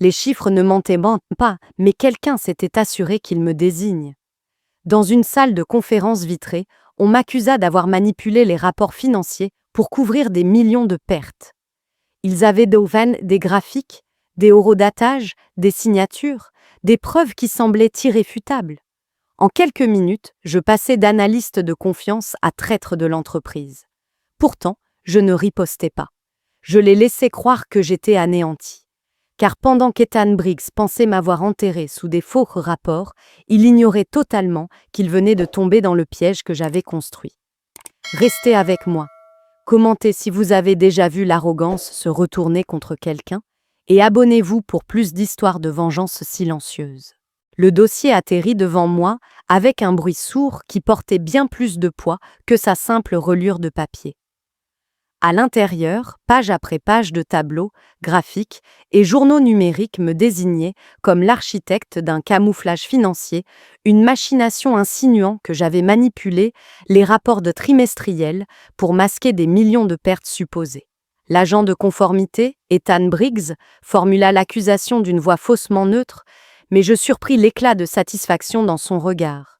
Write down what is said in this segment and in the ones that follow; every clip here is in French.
Les chiffres ne mentaient pas, mais quelqu'un s'était assuré qu'il me désigne. Dans une salle de conférence vitrée, on m'accusa d'avoir manipulé les rapports financiers pour couvrir des millions de pertes. Ils avaient des graphiques, des horodatages, des signatures, des preuves qui semblaient irréfutables. En quelques minutes, je passais d'analyste de confiance à traître de l'entreprise. Pourtant, je ne ripostais pas. Je les laissais croire que j'étais anéanti. Car pendant qu'Ethan Briggs pensait m'avoir enterré sous des faux rapports, il ignorait totalement qu'il venait de tomber dans le piège que j'avais construit. Restez avec moi. Commentez si vous avez déjà vu l'arrogance se retourner contre quelqu'un, et abonnez-vous pour plus d'histoires de vengeance silencieuse. Le dossier atterrit devant moi avec un bruit sourd qui portait bien plus de poids que sa simple reliure de papier. À l'intérieur, page après page de tableaux, graphiques et journaux numériques me désignaient comme l'architecte d'un camouflage financier, une machination insinuant que j'avais manipulé les rapports de trimestriels pour masquer des millions de pertes supposées. L'agent de conformité, Ethan Briggs, formula l'accusation d'une voix faussement neutre, mais je surpris l'éclat de satisfaction dans son regard.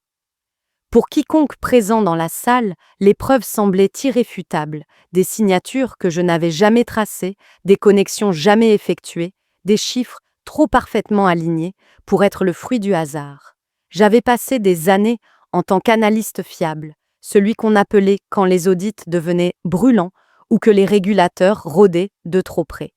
Pour quiconque présent dans la salle, les preuves semblaient irréfutables, des signatures que je n'avais jamais tracées, des connexions jamais effectuées, des chiffres trop parfaitement alignés pour être le fruit du hasard. J'avais passé des années en tant qu'analyste fiable, celui qu'on appelait quand les audits devenaient brûlants ou que les régulateurs rôdaient de trop près.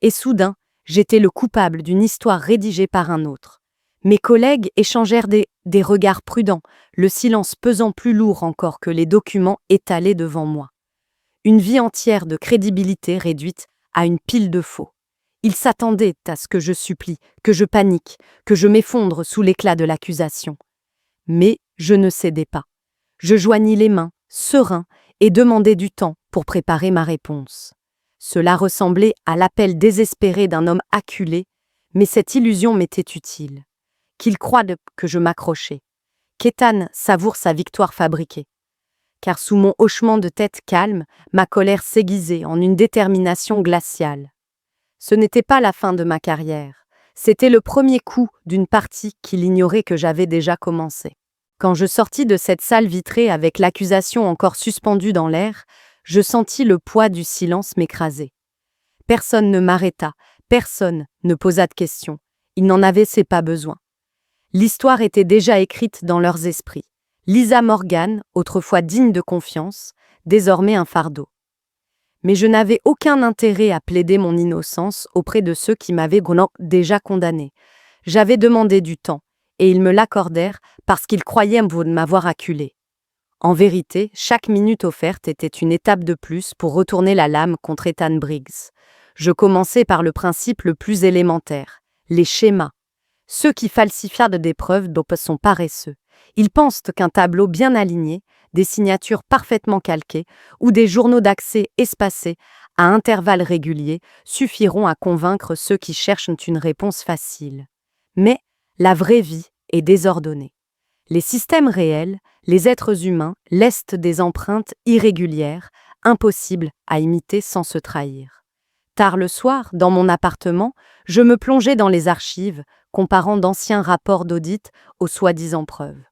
Et soudain, j'étais le coupable d'une histoire rédigée par un autre. Mes collègues échangèrent des regards prudents, le silence pesant plus lourd encore que les documents étalés devant moi. Une vie entière de crédibilité réduite à une pile de faux. Ils s'attendaient à ce que je supplie, que je panique, que je m'effondre sous l'éclat de l'accusation. Mais je ne cédais pas. Je joignis les mains, serein, et demandai du temps pour préparer ma réponse. Cela ressemblait à l'appel désespéré d'un homme acculé, mais cette illusion m'était utile. Qu'il croie que je m'accrochais, qu'Ethan savoure sa victoire fabriquée. Car sous mon hochement de tête calme, ma colère s'aiguisait en une détermination glaciale. Ce n'était pas la fin de ma carrière, c'était le premier coup d'une partie qu'il ignorait que j'avais déjà commencé. Quand je sortis de cette salle vitrée avec l'accusation encore suspendue dans l'air, je sentis le poids du silence m'écraser. Personne ne m'arrêta, personne ne posa de questions, il n'en avait pas besoin. L'histoire était déjà écrite dans leurs esprits. Lisa Morgan, autrefois digne de confiance, désormais un fardeau. Mais je n'avais aucun intérêt à plaider mon innocence auprès de ceux qui m'avaient déjà condamné. J'avais demandé du temps, et ils me l'accordèrent parce qu'ils croyaient m'avoir acculé. En vérité, chaque minute offerte était une étape de plus pour retourner la lame contre Ethan Briggs. Je commençais par le principe le plus élémentaire, les schémas. Ceux qui falsifient des preuves sont paresseux. Ils pensent qu'un tableau bien aligné, des signatures parfaitement calquées ou des journaux d'accès espacés à intervalles réguliers suffiront à convaincre ceux qui cherchent une réponse facile. Mais la vraie vie est désordonnée. Les systèmes réels, les êtres humains, laissent des empreintes irrégulières, impossibles à imiter sans se trahir. Tard le soir, dans mon appartement, je me plongeais dans les archives, comparant d'anciens rapports d'audit aux soi-disant preuves.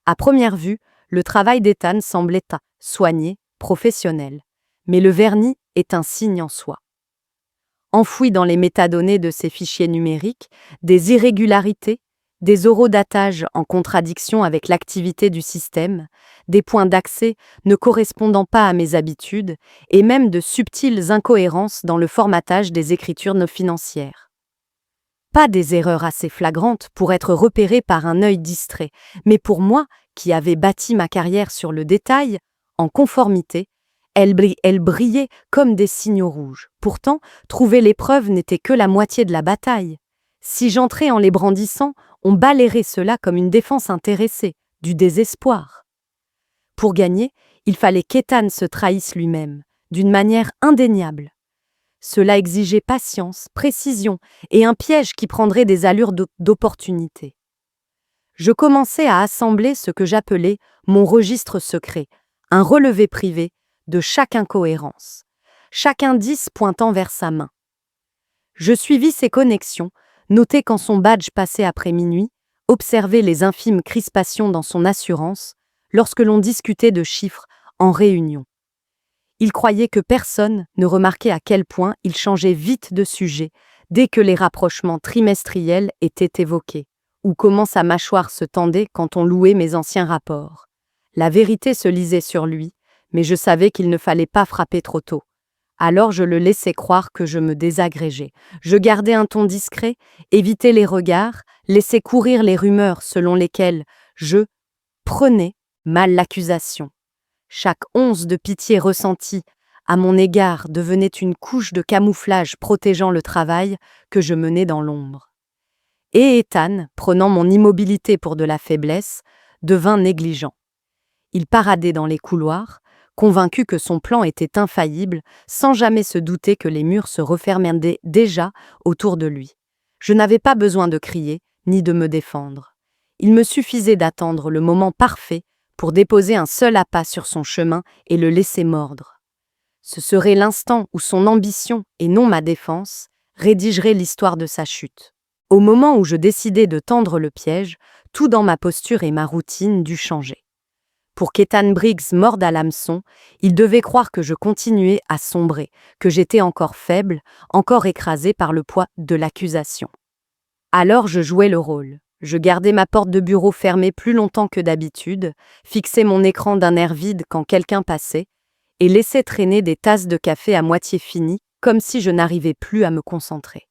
À première vue, le travail d'Ethan semblait soigné, professionnel, mais le vernis est un signe en soi. Enfouis dans les métadonnées de ces fichiers numériques, des irrégularités, des horodatages en contradiction avec l'activité du système, des points d'accès ne correspondant pas à mes habitudes et même de subtiles incohérences dans le formatage des écritures non financières. Pas des erreurs assez flagrantes pour être repérées par un œil distrait, mais pour moi, qui avais bâti ma carrière sur le détail, en conformité, elles brillaient comme des signaux rouges. Pourtant, trouver les preuves n'était que la moitié de la bataille. Si j'entrais en les brandissant, on balayerait cela comme une défense intéressée, du désespoir. Pour gagner, il fallait qu'Ethan se trahisse lui-même, d'une manière indéniable. Cela exigeait patience, précision et un piège qui prendrait des allures d'opportunité. Je commençais à assembler ce que j'appelais mon registre secret, un relevé privé de chaque incohérence, chaque indice pointant vers sa main. Je suivis ses connexions, notai quand son badge passait après minuit, observai les infimes crispations dans son assurance lorsque l'on discutait de chiffres en réunion. Il croyait que personne ne remarquait à quel point il changeait vite de sujet dès que les rapprochements trimestriels étaient évoqués, ou comment sa mâchoire se tendait quand on louait mes anciens rapports. La vérité se lisait sur lui, mais je savais qu'il ne fallait pas frapper trop tôt. Alors je le laissais croire que je me désagrégeais. Je gardais un ton discret, évitais les regards, laissais courir les rumeurs selon lesquelles je prenais mal l'accusation. Chaque once de pitié ressentie à mon égard devenait une couche de camouflage protégeant le travail que je menais dans l'ombre. Et Ethan, prenant mon immobilité pour de la faiblesse, devint négligent. Il paradait dans les couloirs, convaincu que son plan était infaillible, sans jamais se douter que les murs se refermaient déjà autour de lui. Je n'avais pas besoin de crier, ni de me défendre. Il me suffisait d'attendre le moment parfait pour déposer un seul appât sur son chemin et le laisser mordre. Ce serait l'instant où son ambition, et non ma défense, rédigerait l'histoire de sa chute. Au moment où je décidai de tendre le piège, tout dans ma posture et ma routine dut changer. Pour qu'Ethan Briggs morde à l'hameçon, il devait croire que je continuais à sombrer, que j'étais encore faible, encore écrasé par le poids de l'accusation. Alors je jouais le rôle. Je gardais ma porte de bureau fermée plus longtemps que d'habitude, fixais mon écran d'un air vide quand quelqu'un passait, et laissais traîner des tasses de café à moitié finies, comme si je n'arrivais plus à me concentrer.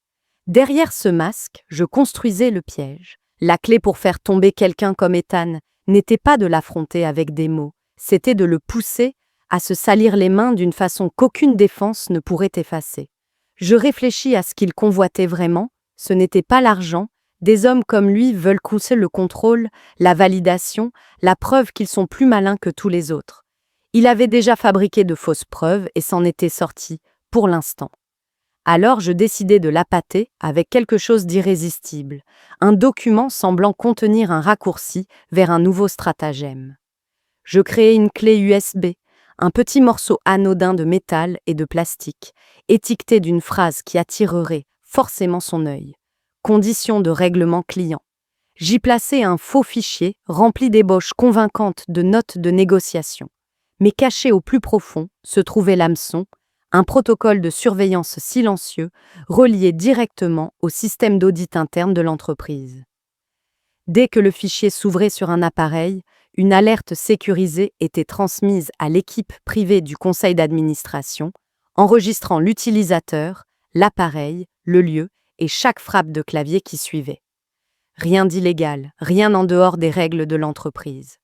Derrière ce masque, je construisais le piège. La clé pour faire tomber quelqu'un comme Ethan n'était pas de l'affronter avec des mots, c'était de le pousser à se salir les mains d'une façon qu'aucune défense ne pourrait effacer. Je réfléchis à ce qu'il convoitait vraiment, ce n'était pas l'argent. Des hommes comme lui veulent pousser le contrôle, la validation, la preuve qu'ils sont plus malins que tous les autres. Il avait déjà fabriqué de fausses preuves et s'en était sorti, pour l'instant. Alors je décidai de l'appâter avec quelque chose d'irrésistible, un document semblant contenir un raccourci vers un nouveau stratagème. Je créai une clé USB, un petit morceau anodin de métal et de plastique, étiqueté d'une phrase qui attirerait forcément son œil. Conditions de règlement client. J'y plaçai un faux fichier rempli d'ébauches convaincantes de notes de négociation. Mais caché au plus profond se trouvait l'hameçon, un protocole de surveillance silencieux relié directement au système d'audit interne de l'entreprise. Dès que le fichier s'ouvrait sur un appareil, une alerte sécurisée était transmise à l'équipe privée du conseil d'administration, enregistrant l'utilisateur, l'appareil, le lieu et chaque frappe de clavier qui suivait. Rien d'illégal, rien en dehors des règles de l'entreprise.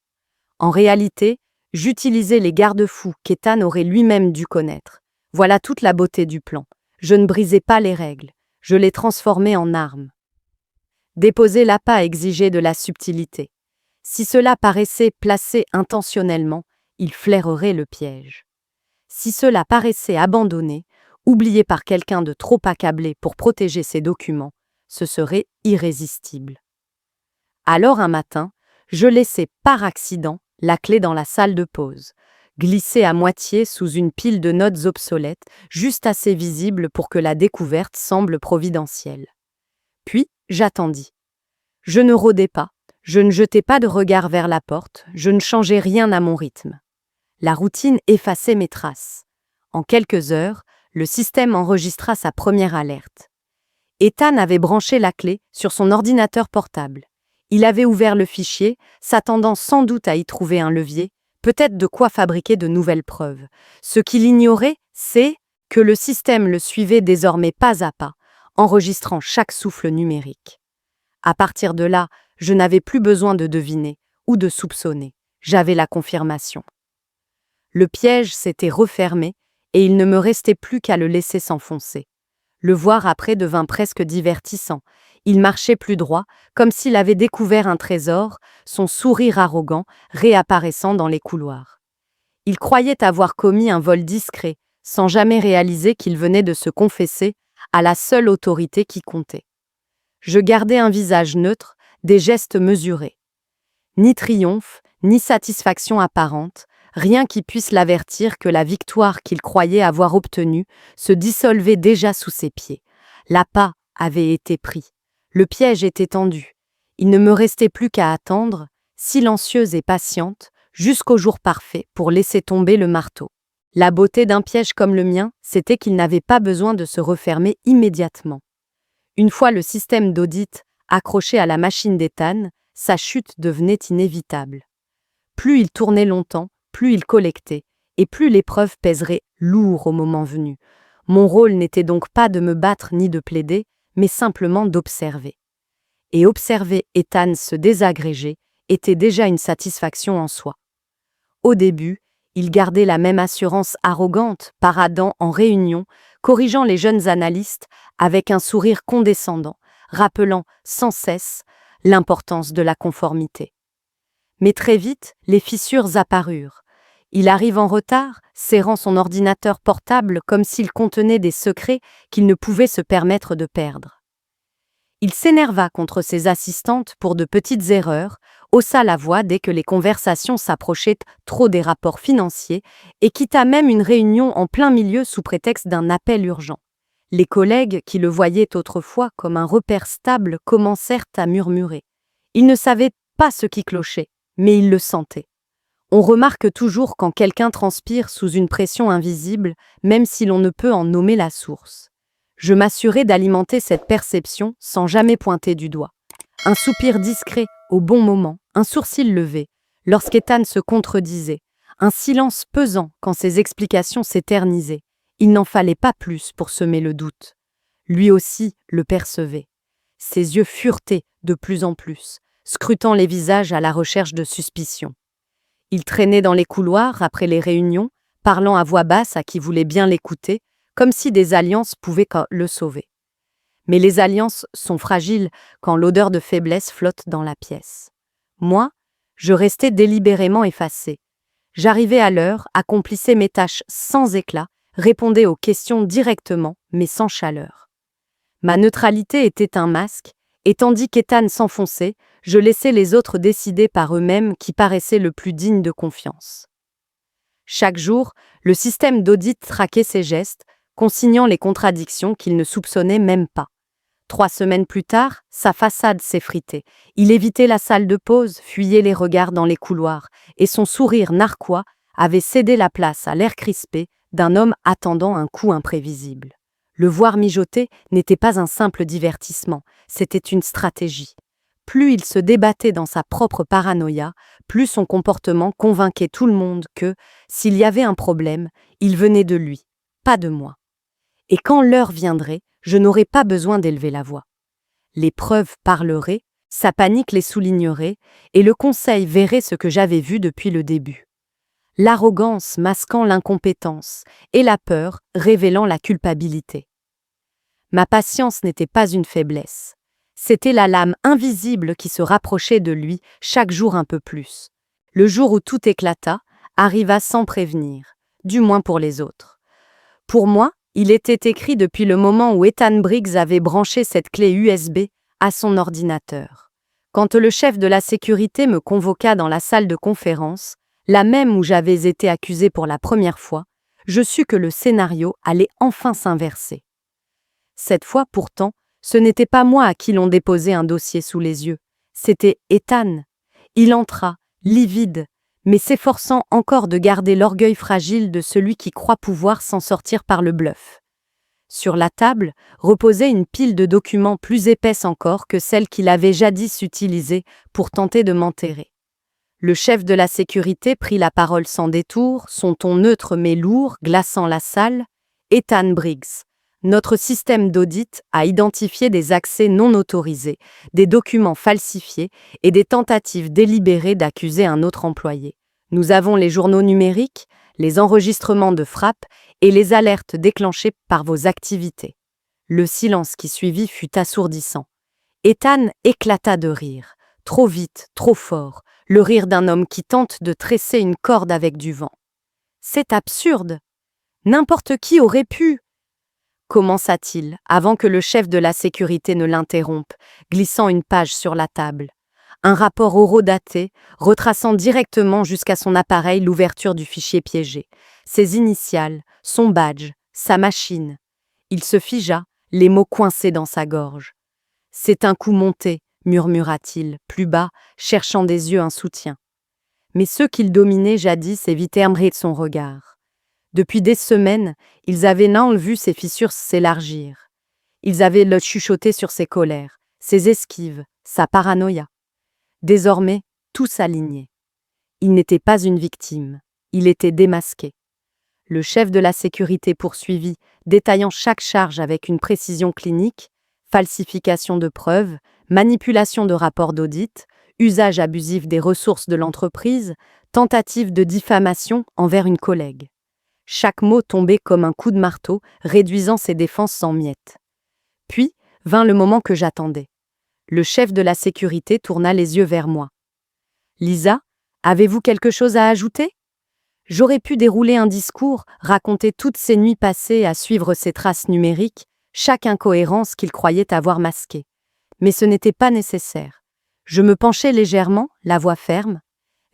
En réalité, j'utilisais les garde-fous qu'Ethan aurait lui-même dû connaître. Voilà toute la beauté du plan. Je ne brisais pas les règles, je les transformais en armes. Déposer l'appât exigeait de la subtilité. Si cela paraissait placé intentionnellement, il flairerait le piège. Si cela paraissait abandonné, oublié par quelqu'un de trop accablé pour protéger ses documents, ce serait irrésistible. Alors un matin, je laissai par accident la clé dans la salle de pause, glissée à moitié sous une pile de notes obsolètes, juste assez visible pour que la découverte semble providentielle. Puis, j'attendis. Je ne rôdais pas, je ne jetais pas de regard vers la porte, je ne changeais rien à mon rythme. La routine effaçait mes traces. En quelques heures, le système enregistra sa première alerte. Ethan avait branché la clé sur son ordinateur portable. Il avait ouvert le fichier, s'attendant sans doute à y trouver un levier, peut-être de quoi fabriquer de nouvelles preuves. Ce qu'il ignorait, c'est que le système le suivait désormais pas à pas, enregistrant chaque souffle numérique. À partir de là, je n'avais plus besoin de deviner ou de soupçonner. J'avais la confirmation. Le piège s'était refermé et il ne me restait plus qu'à le laisser s'enfoncer. Le voir après devint presque divertissant. Il marchait plus droit, comme s'il avait découvert un trésor, son sourire arrogant réapparaissant dans les couloirs. Il croyait avoir commis un vol discret, sans jamais réaliser qu'il venait de se confesser à la seule autorité qui comptait. Je gardais un visage neutre, des gestes mesurés. Ni triomphe, ni satisfaction apparente, rien qui puisse l'avertir que la victoire qu'il croyait avoir obtenue se dissolvait déjà sous ses pieds. L'appât avait été pris. Le piège était tendu. Il ne me restait plus qu'à attendre, silencieuse et patiente, jusqu'au jour parfait pour laisser tomber le marteau. La beauté d'un piège comme le mien, c'était qu'il n'avait pas besoin de se refermer immédiatement. Une fois le système d'audit accroché à la machine d'Ethan, sa chute devenait inévitable. Plus il tournait longtemps, plus il collectait, et plus l'épreuve pèserait lourd au moment venu. Mon rôle n'était donc pas de me battre ni de plaider, mais simplement d'observer. Et observer Ethan se désagréger était déjà une satisfaction en soi. Au début, il gardait la même assurance arrogante, paradant en réunion, corrigeant les jeunes analystes avec un sourire condescendant, rappelant sans cesse l'importance de la conformité. Mais très vite, les fissures apparurent. Il arrive en retard, serrant son ordinateur portable comme s'il contenait des secrets qu'il ne pouvait se permettre de perdre. Il s'énerva contre ses assistantes pour de petites erreurs, haussa la voix dès que les conversations s'approchaient trop des rapports financiers et quitta même une réunion en plein milieu sous prétexte d'un appel urgent. Les collègues, qui le voyaient autrefois comme un repère stable, commencèrent à murmurer. Ils ne savaient pas ce qui clochait, mais ils le sentaient. On remarque toujours quand quelqu'un transpire sous une pression invisible, même si l'on ne peut en nommer la source. Je m'assurais d'alimenter cette perception sans jamais pointer du doigt. Un soupir discret au bon moment, un sourcil levé, lorsqu'Ethan se contredisait, un silence pesant quand ses explications s'éternisaient. Il n'en fallait pas plus pour semer le doute. Lui aussi le percevait. Ses yeux furetaient de plus en plus, scrutant les visages à la recherche de suspicion. Il traînait dans les couloirs après les réunions, parlant à voix basse à qui voulait bien l'écouter, comme si des alliances pouvaient le sauver. Mais les alliances sont fragiles quand l'odeur de faiblesse flotte dans la pièce. Moi, je restais délibérément effacée. J'arrivais à l'heure, accomplissais mes tâches sans éclat, répondais aux questions directement, mais sans chaleur. Ma neutralité était un masque, et tandis qu'Ethan s'enfonçait, je laissais les autres décider par eux-mêmes qui paraissaient le plus digne de confiance. Chaque jour, le système d'audit traquait ses gestes, consignant les contradictions qu'il ne soupçonnait même pas. 3 semaines plus tard, sa façade s'effritait. Il évitait la salle de pause, fuyait les regards dans les couloirs, et son sourire narquois avait cédé la place à l'air crispé d'un homme attendant un coup imprévisible. Le voir mijoter n'était pas un simple divertissement, c'était une stratégie. Plus il se débattait dans sa propre paranoïa, plus son comportement convainquait tout le monde que, s'il y avait un problème, il venait de lui, pas de moi. Et quand l'heure viendrait, je n'aurais pas besoin d'élever la voix. Les preuves parleraient, sa panique les soulignerait, et le conseil verrait ce que j'avais vu depuis le début. L'arrogance masquant l'incompétence, et la peur révélant la culpabilité. Ma patience n'était pas une faiblesse. C'était la lame invisible qui se rapprochait de lui chaque jour un peu plus. Le jour où tout éclata, arriva sans prévenir, du moins pour les autres. Pour moi, il était écrit depuis le moment où Ethan Briggs avait branché cette clé USB à son ordinateur. Quand le chef de la sécurité me convoqua dans la salle de conférence, la même où j'avais été accusé pour la première fois, je sus que le scénario allait enfin s'inverser. Cette fois pourtant, ce n'était pas moi à qui l'on déposait un dossier sous les yeux, c'était Ethan. Il entra, livide, mais s'efforçant encore de garder l'orgueil fragile de celui qui croit pouvoir s'en sortir par le bluff. Sur la table reposait une pile de documents plus épaisse encore que celle qu'il avait jadis utilisée pour tenter de m'enterrer. Le chef de la sécurité prit la parole sans détour, son ton neutre mais lourd, glaçant la salle. Ethan Briggs. Notre système d'audit a identifié des accès non autorisés, des documents falsifiés et des tentatives délibérées d'accuser un autre employé. Nous avons les journaux numériques, les enregistrements de frappe et les alertes déclenchées par vos activités. Le silence qui suivit fut assourdissant. Ethan éclata de rire, trop vite, trop fort, le rire d'un homme qui tente de tresser une corde avec du vent. « C'est absurde! N'importe qui aurait pu !» commença-t-il, avant que le chef de la sécurité ne l'interrompe, glissant une page sur la table. Un rapport horodaté, retraçant directement jusqu'à son appareil l'ouverture du fichier piégé, ses initiales, son badge, sa machine. Il se figea, les mots coincés dans sa gorge. C'est un coup monté, murmura-t-il, plus bas, cherchant des yeux un soutien. Mais ceux qu'il dominait jadis évitèrent de son regard. Depuis des semaines, ils avaient non vu ses fissures s'élargir. Ils avaient le chuchoté sur ses colères, ses esquives, sa paranoïa. Désormais, tout s'alignait. Il n'était pas une victime, il était démasqué. Le chef de la sécurité poursuivit, détaillant chaque charge avec une précision clinique, falsification de preuves, manipulation de rapports d'audit, usage abusif des ressources de l'entreprise, tentative de diffamation envers une collègue. Chaque mot tombait comme un coup de marteau, réduisant ses défenses en miettes. Puis vint le moment que j'attendais. Le chef de la sécurité tourna les yeux vers moi. « Lisa, avez-vous quelque chose à ajouter ?» J'aurais pu dérouler un discours, raconter toutes ces nuits passées à suivre ces traces numériques, chaque incohérence qu'il croyait avoir masquée. Mais ce n'était pas nécessaire. Je me penchai légèrement, la voix ferme.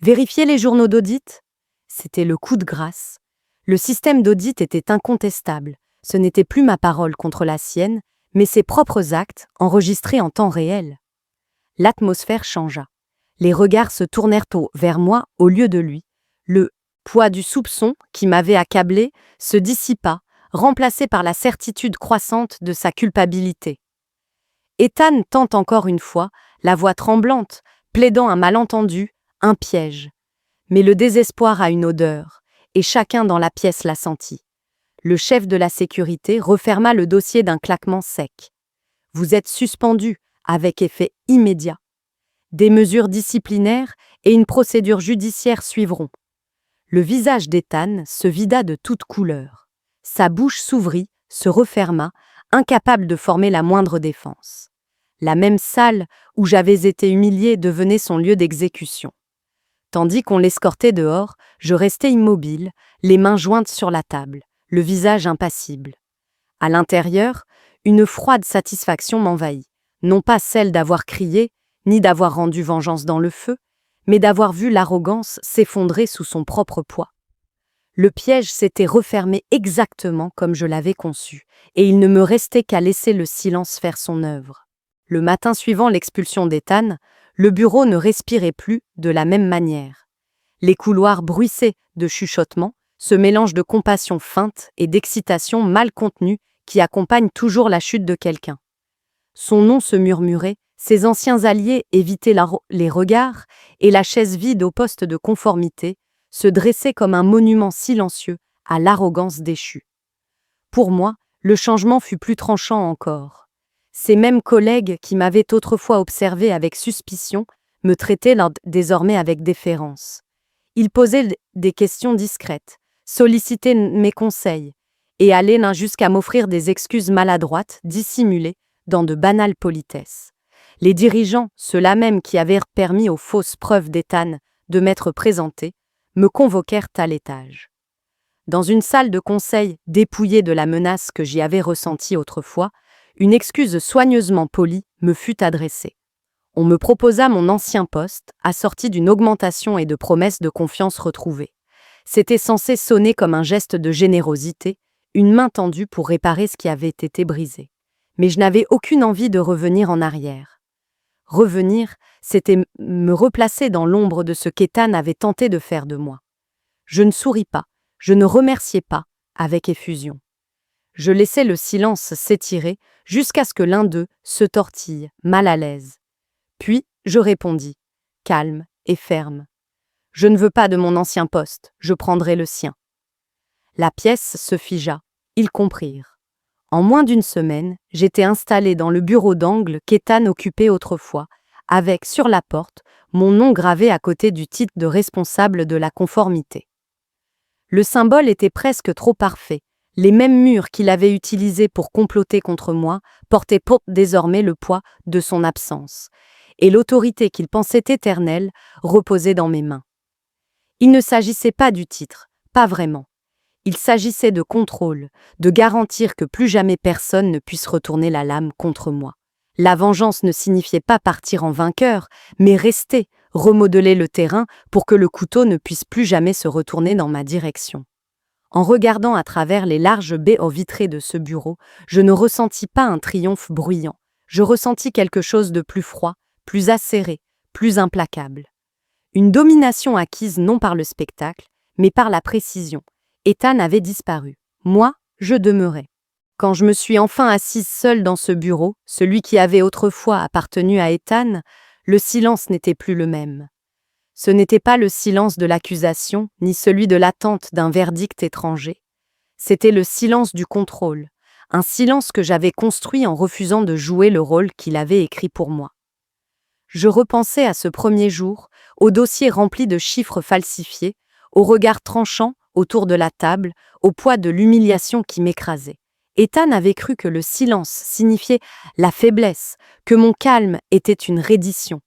Vérifier les journaux d'audit ? C'était le coup de grâce. Le système d'audit était incontestable. Ce n'était plus ma parole contre la sienne, mais ses propres actes, enregistrés en temps réel. L'atmosphère changea. Les regards se tournèrent vers moi au lieu de lui. Le poids du soupçon, qui m'avait accablé, se dissipa, remplacé par la certitude croissante de sa culpabilité. Ethan tente encore une fois, la voix tremblante, plaidant un malentendu, un piège. Mais le désespoir a une odeur, et chacun dans la pièce la sentit. Le chef de la sécurité referma le dossier d'un claquement sec. « Vous êtes suspendu, avec effet immédiat. Des mesures disciplinaires et une procédure judiciaire suivront. » Le visage d'Ethan se vida de toute couleur. Sa bouche s'ouvrit, se referma, incapable de former la moindre défense. La même salle où j'avais été humilié devenait son lieu d'exécution. Tandis qu'on l'escortait dehors, je restais immobile, les mains jointes sur la table, le visage impassible. À l'intérieur, une froide satisfaction m'envahit, non pas celle d'avoir crié, ni d'avoir rendu vengeance dans le feu, mais d'avoir vu l'arrogance s'effondrer sous son propre poids. Le piège s'était refermé exactement comme je l'avais conçu, et il ne me restait qu'à laisser le silence faire son œuvre. Le matin suivant l'expulsion d'Ethan, le bureau ne respirait plus de la même manière. Les couloirs bruissaient de chuchotements, ce mélange de compassion feinte et d'excitation mal contenue qui accompagne toujours la chute de quelqu'un. Son nom se murmurait, ses anciens alliés évitaient les regards, et la chaise vide au poste de conformité se dressait comme un monument silencieux à l'arrogance déchue. Pour moi, le changement fut plus tranchant encore. Ces mêmes collègues qui m'avaient autrefois observé avec suspicion me traitaient désormais avec déférence. Ils posaient des questions discrètes, sollicitaient mes conseils, et allaient jusqu'à m'offrir des excuses maladroites, dissimulées, dans de banales politesses. Les dirigeants, ceux-là même qui avaient permis aux fausses preuves d'Ethan de m'être présentés, me convoquèrent à l'étage. Dans une salle de conseil dépouillée de la menace que j'y avais ressentie autrefois, une excuse soigneusement polie me fut adressée. On me proposa mon ancien poste, assorti d'une augmentation et de promesses de confiance retrouvées. C'était censé sonner comme un geste de générosité, une main tendue pour réparer ce qui avait été brisé. Mais je n'avais aucune envie de revenir en arrière. Revenir, c'était me replacer dans l'ombre de ce qu'Ethan avait tenté de faire de moi. Je ne souris pas, je ne remerciais pas, avec effusion. Je laissais le silence s'étirer jusqu'à ce que l'un d'eux se tortille, mal à l'aise. Puis, je répondis, calme et ferme. « Je ne veux pas de mon ancien poste, je prendrai le sien. » La pièce se figea, ils comprirent. En moins d'une semaine, j'étais installé dans le bureau d'angle qu'Ethan occupait autrefois, avec, sur la porte, mon nom gravé à côté du titre de responsable de la conformité. Le symbole était presque trop parfait. Les mêmes murs qu'il avait utilisés pour comploter contre moi portaient désormais le poids de son absence, et l'autorité qu'il pensait éternelle reposait dans mes mains. Il ne s'agissait pas du titre, pas vraiment. Il s'agissait de contrôle, de garantir que plus jamais personne ne puisse retourner la lame contre moi. La vengeance ne signifiait pas partir en vainqueur, mais rester, remodeler le terrain pour que le couteau ne puisse plus jamais se retourner dans ma direction. En regardant à travers les larges baies vitrées de ce bureau, je ne ressentis pas un triomphe bruyant. Je ressentis quelque chose de plus froid, plus acéré, plus implacable. Une domination acquise non par le spectacle, mais par la précision. Ethan avait disparu. Moi, je demeurais. Quand je me suis enfin assise seule dans ce bureau, celui qui avait autrefois appartenu à Ethan, le silence n'était plus le même. Ce n'était pas le silence de l'accusation, ni celui de l'attente d'un verdict étranger. C'était le silence du contrôle, un silence que j'avais construit en refusant de jouer le rôle qu'il avait écrit pour moi. Je repensais à ce premier jour, au dossier rempli de chiffres falsifiés, au regard tranchant autour de la table, au poids de l'humiliation qui m'écrasait. Ethan avait cru que le silence signifiait la faiblesse, que mon calme était une reddition.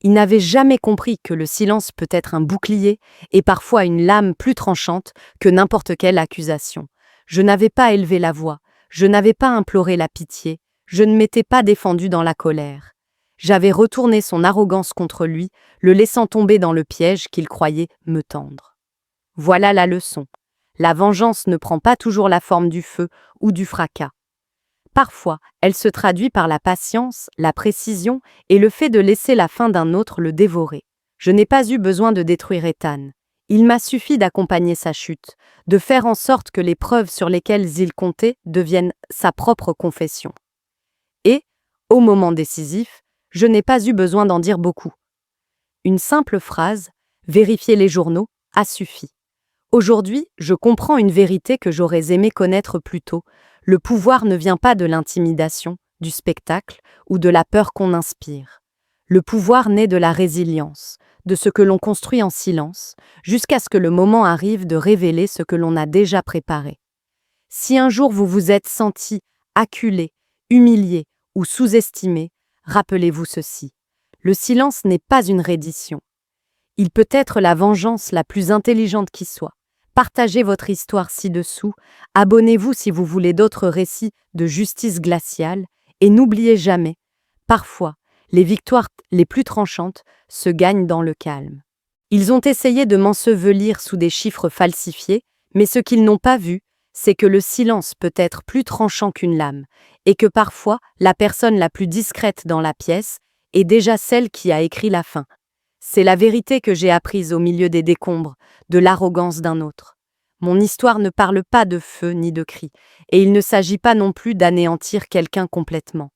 Il n'avait jamais compris que le silence peut être un bouclier et parfois une lame plus tranchante que n'importe quelle accusation. Je n'avais pas élevé la voix, je n'avais pas imploré la pitié, je ne m'étais pas défendu dans la colère. J'avais retourné son arrogance contre lui, le laissant tomber dans le piège qu'il croyait me tendre. Voilà la leçon. La vengeance ne prend pas toujours la forme du feu ou du fracas. Parfois, elle se traduit par la patience, la précision et le fait de laisser la faim d'un autre le dévorer. Je n'ai pas eu besoin de détruire Ethan. Il m'a suffi d'accompagner sa chute, de faire en sorte que les preuves sur lesquelles il comptait deviennent sa propre confession. Et, au moment décisif, je n'ai pas eu besoin d'en dire beaucoup. Une simple phrase, vérifier les journaux, a suffi. Aujourd'hui, je comprends une vérité que j'aurais aimé connaître plus tôt. Le pouvoir ne vient pas de l'intimidation, du spectacle ou de la peur qu'on inspire. Le pouvoir naît de la résilience, de ce que l'on construit en silence, jusqu'à ce que le moment arrive de révéler ce que l'on a déjà préparé. Si un jour vous vous êtes senti acculé, humilié ou sous-estimé, rappelez-vous ceci. Le silence n'est pas une reddition. Il peut être la vengeance la plus intelligente qui soit. Partagez votre histoire ci-dessous, abonnez-vous si vous voulez d'autres récits de justice glaciale, et n'oubliez jamais, parfois, les victoires les plus tranchantes se gagnent dans le calme. Ils ont essayé de m'ensevelir sous des chiffres falsifiés, mais ce qu'ils n'ont pas vu, c'est que le silence peut être plus tranchant qu'une lame, et que parfois, la personne la plus discrète dans la pièce est déjà celle qui a écrit la fin. C'est la vérité que j'ai apprise au milieu des décombres, de l'arrogance d'un autre. Mon histoire ne parle pas de feu ni de cris, et il ne s'agit pas non plus d'anéantir quelqu'un complètement.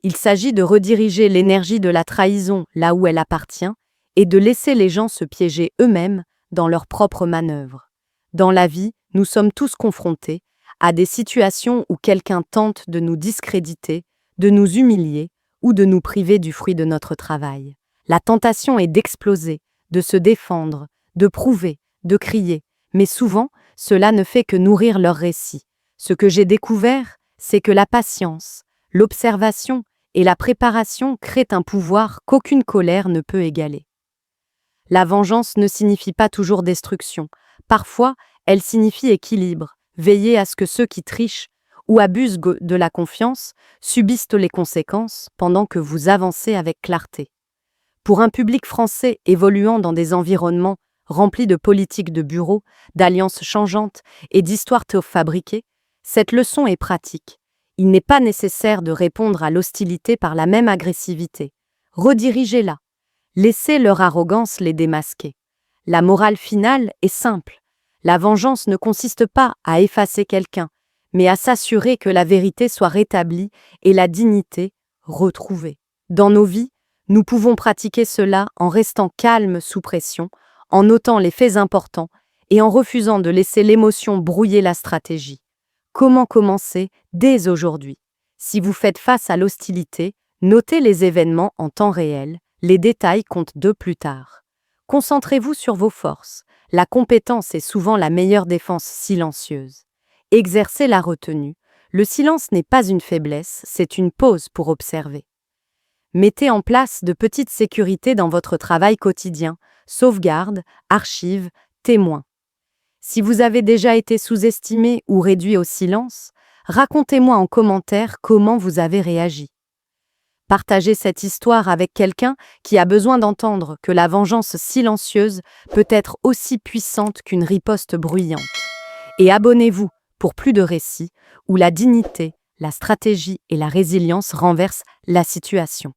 Il s'agit de rediriger l'énergie de la trahison là où elle appartient, et de laisser les gens se piéger eux-mêmes dans leurs propres manœuvres. Dans la vie, nous sommes tous confrontés à des situations où quelqu'un tente de nous discréditer, de nous humilier ou de nous priver du fruit de notre travail. La tentation est d'exploser, de se défendre, de prouver, de crier, mais souvent, cela ne fait que nourrir leur récit. Ce que j'ai découvert, c'est que la patience, l'observation et la préparation créent un pouvoir qu'aucune colère ne peut égaler. La vengeance ne signifie pas toujours destruction. Parfois, elle signifie équilibre, veiller à ce que ceux qui trichent ou abusent de la confiance subissent les conséquences pendant que vous avancez avec clarté. Pour un public français évoluant dans des environnements remplis de politiques de bureau, d'alliances changeantes et d'histoires fabriquées, cette leçon est pratique. Il n'est pas nécessaire de répondre à l'hostilité par la même agressivité. Redirigez-la. Laissez leur arrogance les démasquer. La morale finale est simple. La vengeance ne consiste pas à effacer quelqu'un, mais à s'assurer que la vérité soit rétablie et la dignité retrouvée. Dans nos vies, nous pouvons pratiquer cela en restant calmes sous pression, en notant les faits importants et en refusant de laisser l'émotion brouiller la stratégie. Comment commencer dès aujourd'hui? Si vous faites face à l'hostilité, notez les événements en temps réel, les détails comptent d'eux plus tard. Concentrez-vous sur vos forces. La compétence est souvent la meilleure défense silencieuse. Exercez la retenue. Le silence n'est pas une faiblesse, c'est une pause pour observer. Mettez en place de petites sécurités dans votre travail quotidien, sauvegarde, archives, témoins. Si vous avez déjà été sous-estimé ou réduit au silence, racontez-moi en commentaire comment vous avez réagi. Partagez cette histoire avec quelqu'un qui a besoin d'entendre que la vengeance silencieuse peut être aussi puissante qu'une riposte bruyante. Et abonnez-vous pour plus de récits où la dignité, la stratégie et la résilience renversent la situation.